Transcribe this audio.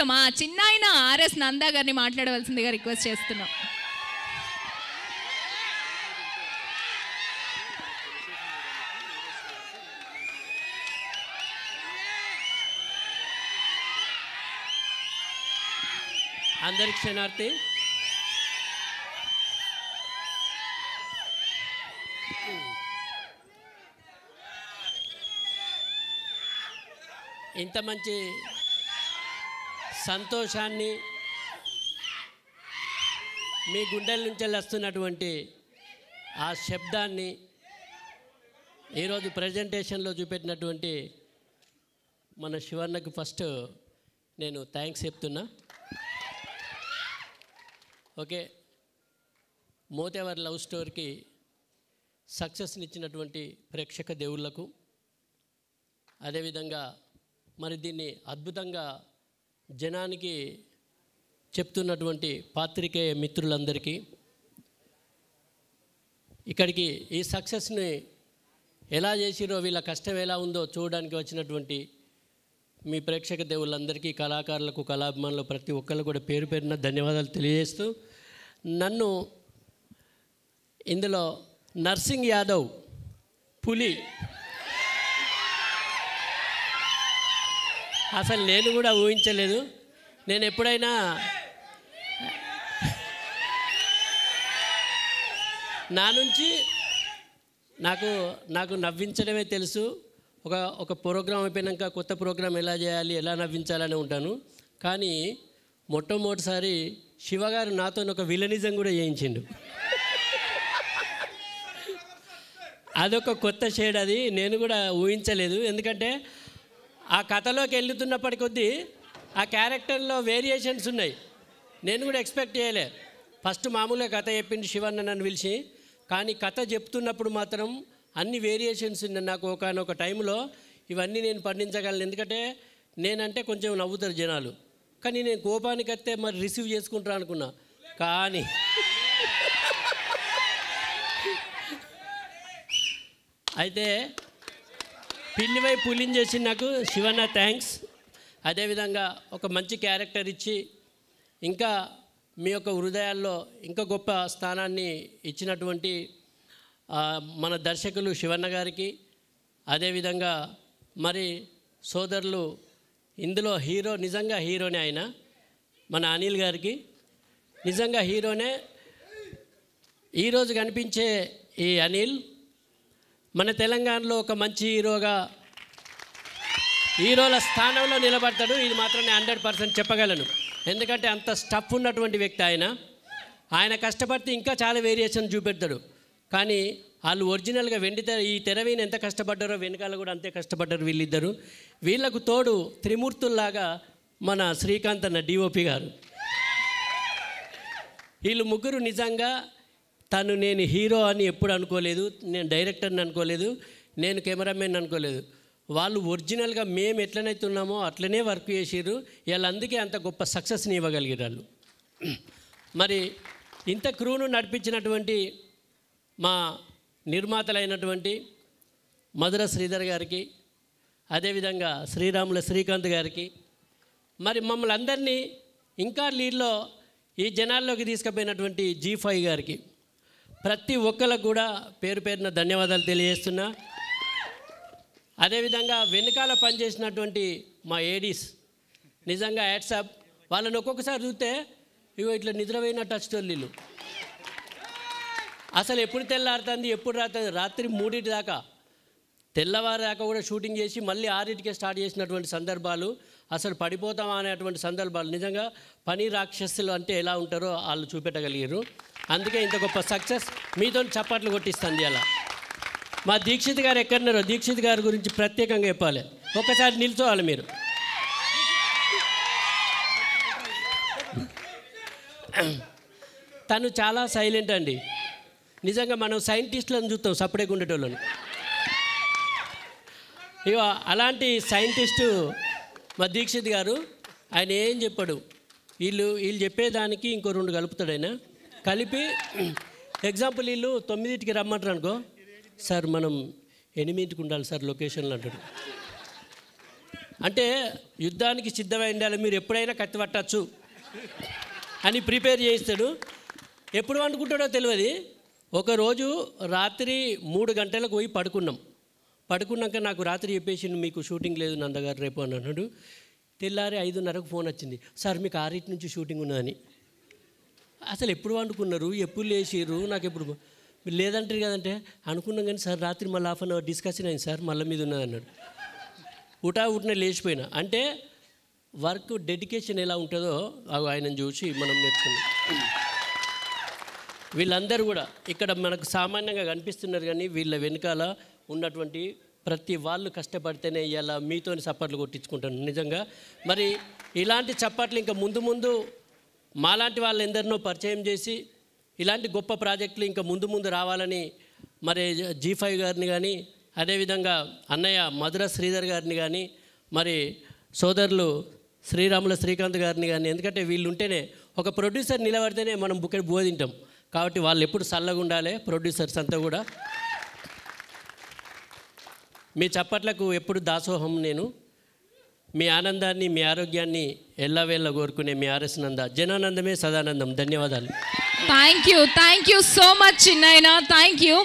మా చిన్నాయన ఆర్ఎస్ నందా గారిని మాట్లాడవలసిందిగా రిక్వెస్ట్ చేస్తున్నాం. అందరికి క్షణార్థి. ఇంత మంచి సంతోషాన్ని మీ గుండెల నుంచి వస్తున్నటువంటి ఆ శబ్దాన్ని ఈరోజు ప్రజెంటేషన్లో చూపెట్టినటువంటి మన శివన్నకు ఫస్ట్ నేను థ్యాంక్స్ చెప్తున్నా. ఓకే, మోతేవర్ లవ్ స్టోరీకి సక్సెస్ని ఇచ్చినటువంటి ప్రేక్షక దేవుళ్లకు, అదేవిధంగా మరి దీన్ని అద్భుతంగా జనానికి చెప్తున్నటువంటి పాత్రికేయ మిత్రులందరికీ, ఇక్కడికి ఈ సక్సెస్ని ఎలా చేసిరో వీళ్ళ కష్టం ఎలా ఉందో చూడడానికి వచ్చినటువంటి మీ ప్రేక్షక దేవుళ్ళందరికీ, కళాకారులకు, కళాభిమానులు ప్రతి ఒక్కళ్ళు కూడా పేరు పేరున ధన్యవాదాలు తెలియజేస్తూ, నన్ను ఇందులో నర్సింగ్ యాదవ్ పులి అసలు నేను కూడా ఊహించలేదు. నేను ఎప్పుడైనా నా నుంచి నాకు నవ్వించడమే తెలుసు. ఒక ప్రోగ్రాం అయిపోయాక కొత్త ప్రోగ్రాం ఎలా చేయాలి, ఎలా నవ్వించాలని ఉంటాను. కానీ మొట్టమొదటిసారి శివగారు నాతో ఒక విలనిజం కూడా చేయించిండు. అదొక కొత్త షేడ్, అది నేను కూడా ఊహించలేదు. ఎందుకంటే ఆ కథలోకి వెళ్తున్నప్పటి కొద్దీ ఆ క్యారెక్టర్లో వేరియేషన్స్ ఉన్నాయి. నేను కూడా ఎక్స్పెక్ట్ చేయలే. ఫస్ట్ మామూలుగా కథ చెప్పింది శివన్న నన్ను పిలిచి, కానీ కథ చెప్తున్నప్పుడు మాత్రం అన్ని వేరియేషన్స్ ఉన్నాయి. నాకు ఒకనొక టైంలో ఇవన్నీ నేను పండించగలను. ఎందుకంటే నేనంటే కొంచెం నవ్వుతారు జనాలు, కానీ నేను కోపానికి వస్తే మరి రిసీవ్ చేసుకుంటాను అనుకున్నా. కానీ అయితే పిల్లివై పులిని చేసి నాకు శివన్న థ్యాంక్స్. అదేవిధంగా ఒక మంచి క్యారెక్టర్ ఇచ్చి ఇంకా మీ యొక్క హృదయాల్లో ఇంకా గొప్ప స్థానాన్ని ఇచ్చినటువంటి మన దర్శకులు శివన్న గారికి, అదేవిధంగా మరి సోదరులు ఇందులో హీరో, నిజంగా హీరోనే ఆయన, మన అనిల్ గారికి నిజంగా హీరోనే. ఈరోజు కనిపించే ఈ అనిల్ మన తెలంగాణలో ఒక మంచి హీరోల స్థానంలో నిలబడతాడు. ఇది మాత్రం నేను 100% చెప్పగలను. ఎందుకంటే అంత స్టఫ్ ఉన్నటువంటి వ్యక్తి ఆయన కష్టపడితే ఇంకా చాలా వేరియేషన్ చూపెడతాడు. కానీ వాళ్ళు ఒరిజినల్గా ఈ తెరవీని ఎంత కష్టపడ్డారో వెనకాల కూడా అంతే కష్టపడ్డారు వీళ్ళిద్దరు. వీళ్ళకు తోడు త్రిమూర్తుల్లాగా మన శ్రీకాంత్ అన్న డిఓపి గారు. వీళ్ళు ముగ్గురు నిజంగా నేను హీరో అని ఎప్పుడు అనుకోలేదు, నేను డైరెక్టర్ని అనుకోలేదు, నేను కెమెరామెన్ అనుకోలేదు. వాళ్ళు ఒరిజినల్గా మేము ఎట్లనైతే ఉన్నామో అట్లనే వర్క్ చేసారు. వీళ్ళు అందుకే అంత గొప్ప సక్సెస్ని ఇవ్వగలిగారు వాళ్ళు. మరి ఇంత క్రూను నడిపించినటువంటి మా నిర్మాతలైనటువంటి మధుర శ్రీధర్ గారికి, అదేవిధంగా శ్రీరాముల శ్రీకాంత్ గారికి, మరి మమ్మల్ని అందరినీ ఇంకా లీడ్లో ఈ జనాల్లోకి తీసుకుపోయినటువంటి G5 గారికి, ప్రతి ఒక్కరికి కూడా పేరు పేరున ధన్యవాదాలు తెలియజేస్తున్నా. అదేవిధంగా వెనకాల పనిచేసినటువంటి మా ఏడీస్, నిజంగా యాట్సాప్. వాళ్ళని ఒక్కొక్కసారి చూస్తే ఇట్లా నిద్రపోయినట్టు వచ్చేటోళ్ళు. అసలు ఎప్పుడు తెల్లారుతుంది, ఎప్పుడు రాత్రి 3 దాకా, తెల్లవారు దాకా కూడా షూటింగ్ చేసి మళ్ళీ 6కే స్టార్ట్ చేసినటువంటి సందర్భాలు, అసలు పడిపోతామా అనేటువంటి సందర్భాలు. నిజంగా పని రాక్షసులు అంటే ఎలా ఉంటారో వాళ్ళు చూపెట్టగలిగారు. అందుకే ఇంత గొప్ప సక్సెస్ మీతో చప్పట్లు కొట్టిస్తుంది. అలా మా దీక్షిత్ గారు ఎక్కడున్నారో, దీక్షిత్ గారి గురించి ప్రత్యేకంగా చెప్పాలి. ఒక్కసారి నిల్చోవాలి మీరు. తను చాలా సైలెంట్ అండి. నిజంగా మనం సైంటిస్టులను చూస్తాం సపరేట్గా ఉండేటోళ్ళని. ఇక అలాంటి సైంటిస్టు మా దీక్షిత్ గారు. ఆయన ఏం చెప్పాడు, వీళ్ళు చెప్పేదానికి ఇంకో 2 కలుపుతాడు ఆయన. కలిపి ఎగ్జాంపుల్ వీళ్ళు 9కి రమ్మంటారు అనుకో, సార్ మనం 8కి ఉండాలి సార్ లొకేషన్లో అంటాడు. అంటే యుద్ధానికి సిద్ధమై ఉండాలి, మీరు ఎప్పుడైనా కత్తి పట్టచ్చు అని ప్రిపేర్ చేయిస్తాడు. ఎప్పుడు అనుకుంటాడో తెలియదు. ఒకరోజు రాత్రి 3 గంటలకు పోయి పడుకున్నాక నాకు రాత్రి చెప్పేసి మీకు షూటింగ్ లేదు నందగారు రేపు అని అన్నాడు. తెల్లారి 5:30కు ఫోన్ వచ్చింది, సార్ మీకు 6 నుంచి షూటింగ్ ఉన్నదని. అసలు ఎప్పుడు వండుకున్నారు, ఎప్పుడు లేచిర్రు, నాకు ఎప్పుడు లేదంటారు కదంటే అనుకున్నాం. కానీ సార్ రాత్రి మళ్ళీ హాఫ్ అన్ అవర్ డిస్కషన్ అయింది సార్, మళ్ళీ మీద ఉన్నది అన్నాడు. ఉటానే లేచిపోయినా. అంటే వర్క్ డెడికేషన్ ఎలా ఉంటుందో ఆయనను చూసి మనం నేర్చుకున్నాం. వీళ్ళందరూ కూడా ఇక్కడ మనకు సామాన్యంగా కనిపిస్తున్నారు, కానీ వీళ్ళ వెనకాల ఉన్నటువంటి ప్రతి వాళ్ళు కష్టపడితేనే ఇలా మీతోని చప్పట్లు కొట్టించుకుంటాను నిజంగా. మరి ఇలాంటి చప్పట్లు ఇంకా ముందు ముందు మాలాంటి వాళ్ళు ఎందరినో పరిచయం చేసి ఇలాంటి గొప్ప ప్రాజెక్టులు ఇంకా ముందు రావాలని మరి G5 గారిని కానీ, అదేవిధంగా అన్నయ్య మధుర శ్రీధర్ గారిని కానీ, మరి సోదరులు శ్రీరాముల శ్రీకాంత్ గారిని కానీ, ఎందుకంటే వీళ్ళు ఉంటేనే ఒక ప్రొడ్యూసర్ నిలబడితేనే మనం బుక్కడి బోధింటాం. కాబట్టి వాళ్ళు ఎప్పుడు చల్లగా ఉండాలి, ప్రొడ్యూసర్స్ అంతా కూడా. మీ చప్పట్లకు ఎప్పుడు దాసోహం నేను. మీ ఆనందాన్ని, మీ ఆరోగ్యాన్ని ఎల్లవేళ్ళ కోరుకునే మీ ఆర్ఎస్ నంద. జనానందమే సదానందం. ధన్యవాదాలు. Thank you so much Chinnayya, thank you.